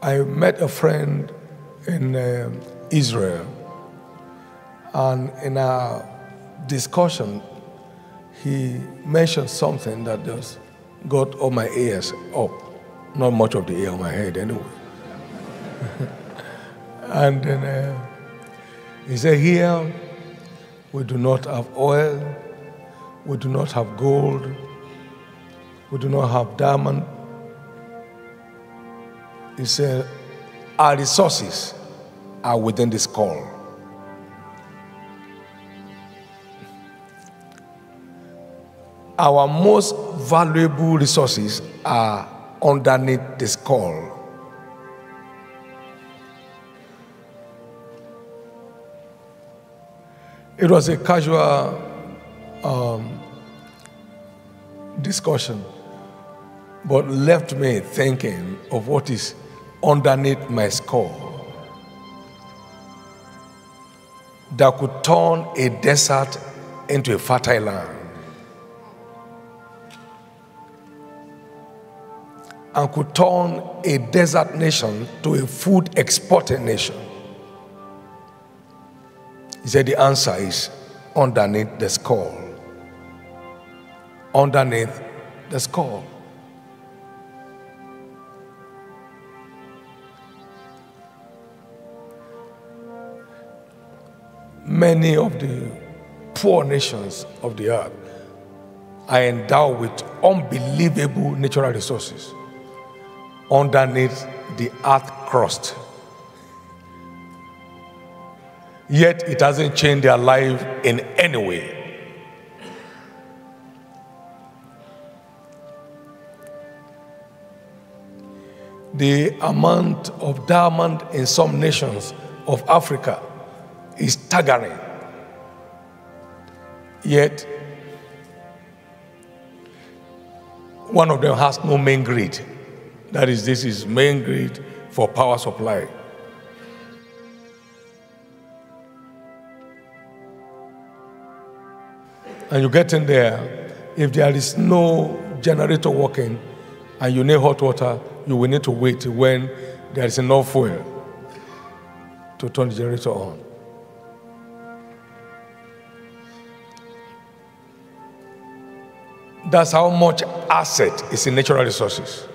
I met a friend in Israel, and in our discussion, he mentioned something that just got all my ears up. Not much of the ear on my head anyway. And then he said, here we do not have oil, we do not have gold, we do not have diamond. He said, our resources are within the skull. Our most valuable resources are underneath the skull. It was a casual discussion, but left me thinking of what is underneath my skull that could turn a desert into a fertile land, and could turn a desert nation to a food exporting nation. He said the answer is underneath the skull. Underneath the skull. Many of the poor nations of the earth are endowed with unbelievable natural resources underneath the earth crust. Yet it hasn't changed their life in any way. The amount of diamond in some nations of Africa is staggering. Yet one of them has no main grid. That is, this is main grid for power supply. And you get in there, if there is no generator working and you need hot water, you will need to wait when there is enough fuel to turn the generator on. That's how much asset is in natural resources.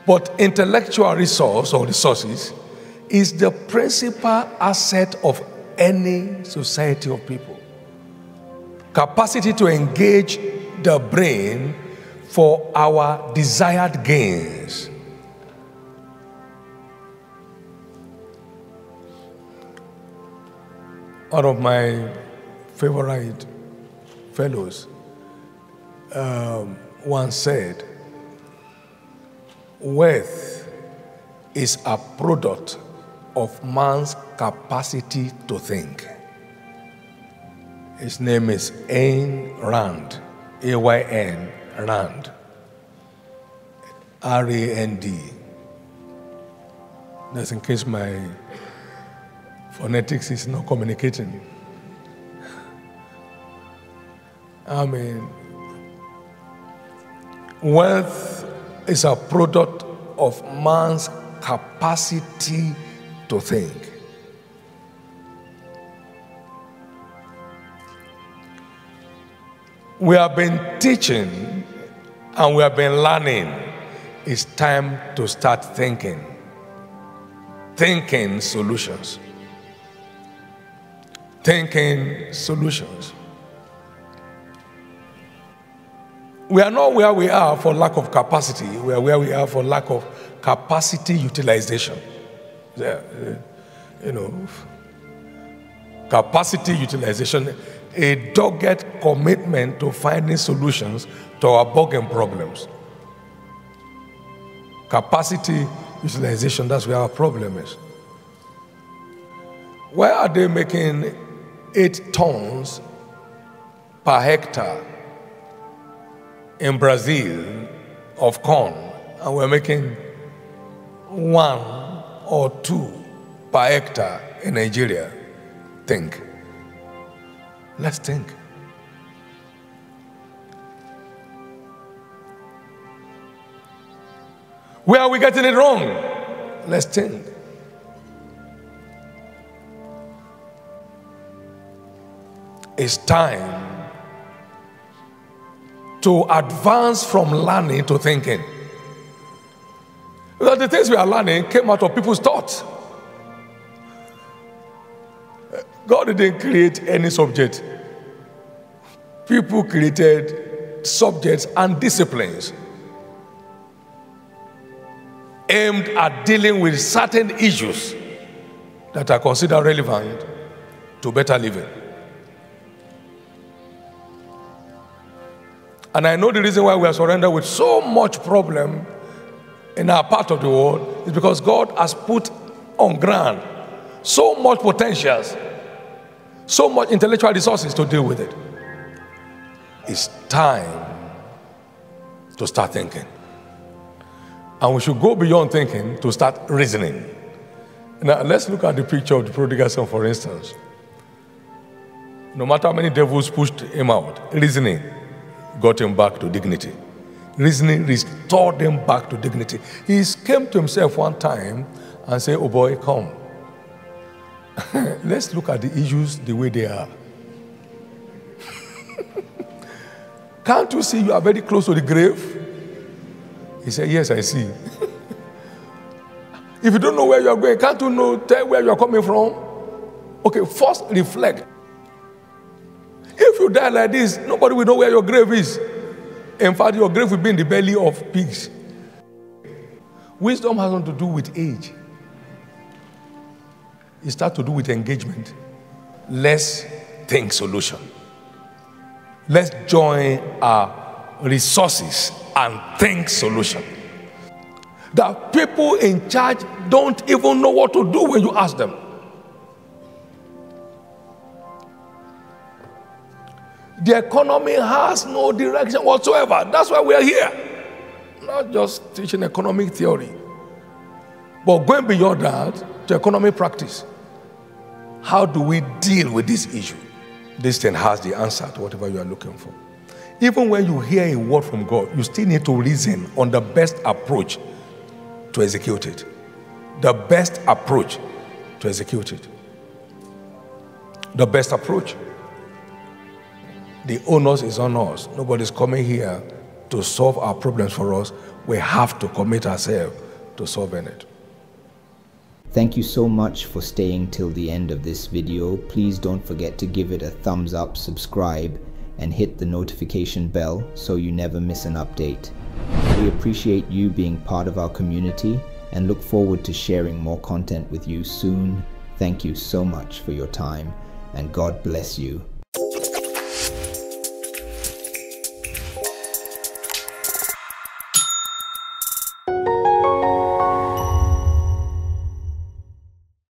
But intellectual resource or resources is the principal asset of any society of people. Capacity to engage the brain for our desired gains. One of my favorite fellows once said, wealth is a product of man's capacity to think. His name is Ayn Rand, A-Y-N, Rand, R-A-N-D. That's in case my phonetics is not communicating. I mean, wealth is a product of man's capacity to think. We have been teaching and we have been learning. It's time to start thinking. Thinking solutions. Thinking solutions. We are not where we are for lack of capacity. We are where we are for lack of capacity utilization. Yeah, you know, capacity utilization, a dogged commitment to finding solutions to our bugging problems. Capacity utilization, that's where our problem is. Why are they making 8 tons per hectare in Brazil of corn, and we're making 1 or 2 per hectare in Nigeria? Think. Let's think. Where are we getting it wrong? Let's think. It's time to advance from learning to thinking. Because the things we are learning came out of people's thoughts. God didn't create any subject. People created subjects and disciplines aimed at dealing with certain issues that are considered relevant to better living. And I know the reason why we are surrendered with so much problem in our part of the world is because God has put on ground so much potentials, so much intellectual resources to deal with it. It's time to start thinking. And we should go beyond thinking to start reasoning. Now, let's look at the picture of the prodigal son, for instance. No matter how many devils pushed him out, reasoning got him back to dignity. Reasoning restored him back to dignity. He came to himself one time and said, "Oh boy, come. Let's look at the issues the way they are. Can't you see you are very close to the grave?" He said, "Yes, I see." If you don't know where you are going, can't you know, tell where you are coming from? Okay, first reflect. If you die like this, nobody will know where your grave is. In fact, your grave will be in the belly of pigs. Wisdom has nothing to do with age. It starts to do with engagement. Let's think solution. Let's join our resources and think solution. The people in charge don't even know what to do when you ask them. The economy has no direction whatsoever. That's why we are here. Not just teaching economic theory, but going beyond that to economic practice. How do we deal with this issue? This thing has the answer to whatever you are looking for. Even when you hear a word from God, you still need to reason on the best approach to execute it. The best approach to execute it. The best approach. The onus is on us. Nobody's coming here to solve our problems for us. We have to commit ourselves to solving it. Thank you so much for staying till the end of this video. Please don't forget to give it a thumbs up, subscribe, and hit the notification bell so you never miss an update. We appreciate you being part of our community and look forward to sharing more content with you soon. Thank you so much for your time, and God bless you.